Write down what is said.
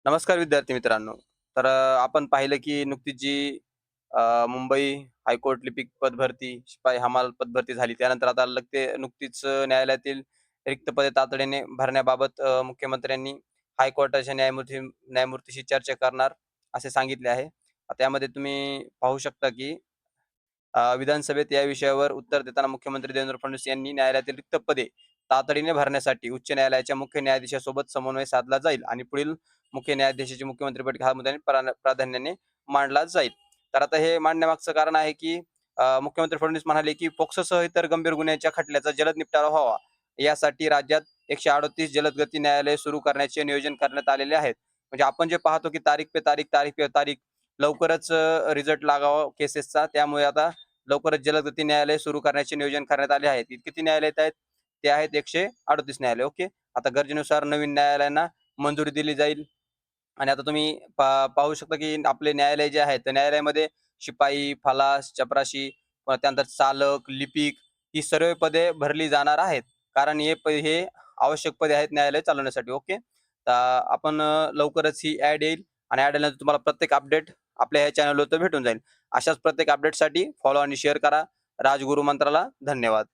नमस्कार विद्यार्थी मित्रांनो. आपण पाहिलं की नुकतीच जी मुंबई हायकोर्ट लिपिक पदभरती, शिपाई हमाल पदभरती झाली. त्यानंतर आता नुकतीच न्यायालयातील रिक्त पदे तातडीने भरण्याबाबत मुख्यमंत्र्यांनी हायकोर्टाच्या न्यायमूर्तीशी चर्चा करणार असे सांगितले आहे. त्यामध्ये तुम्ही पाहू शकता की विधानसभेत या विषयावर उत्तर देताना मुख्यमंत्री देवेंद्र फडणवीस यांनी न्यायालयातील रिक्त पदे तातडीने भरण्यासाठी उच्च न्यायालयाच्या मुख्य न्यायाधीशासोबत समन्वय साधला जाईल आणि पुढील मुख्य न्यायाधीशाची मुख्यमंत्रीपद हा मुद्दा प्राधान्याने मांडला जाईल. तर आता हे मांडण्यामागचं कारण आहे की मुख्यमंत्री फडणवीस म्हणाले की पोक्सोसह इतर गंभीर गुन्ह्यांच्या खटल्याचा जलद निपटारा व्हावा यासाठी राज्यात 138 जलद गती न्यायालय सुरू करण्याचे नियोजन करण्यात आलेले आहेत. म्हणजे आपण जे पाहतो की तारीख पे तारीख, तारीख पे तारीख लवकरच रिझल्ट लागावा केसेसचा. त्यामुळे आता लवकरच जलदगती न्यायालय सुरू करण्याचे नियोजन करण्यात आले आहे. किती न्यायालय आहेत? ते आहेत 138 न्यायालय. ओके. आता गरजेनुसार नवीन न्यायालयांना मंजुरी दिली जाईल. आणि आता तुम्ही पाहू शकता की आपले न्यायालय जे आहेत, तर न्यायालयामध्ये शिपाई, खलास, चपराशी, त्यानंतर चालक, लिपिक ही सर्व पदे भरली जाणार आहेत. कारण हे आवश्यक पदे आहेत न्यायालय चालवण्यासाठी. ओके. तर आपण लवकरच ही ॲड येईल आणि ॲड आल्यानंतर तुम्हाला प्रत्येक अपडेट आपल्या ह्या चॅनलवर भेटून जाईल. अशाच प्रत्येक अपडेटसाठी फॉलो आणि शेअर करा. राजगुरू मंत्राला धन्यवाद.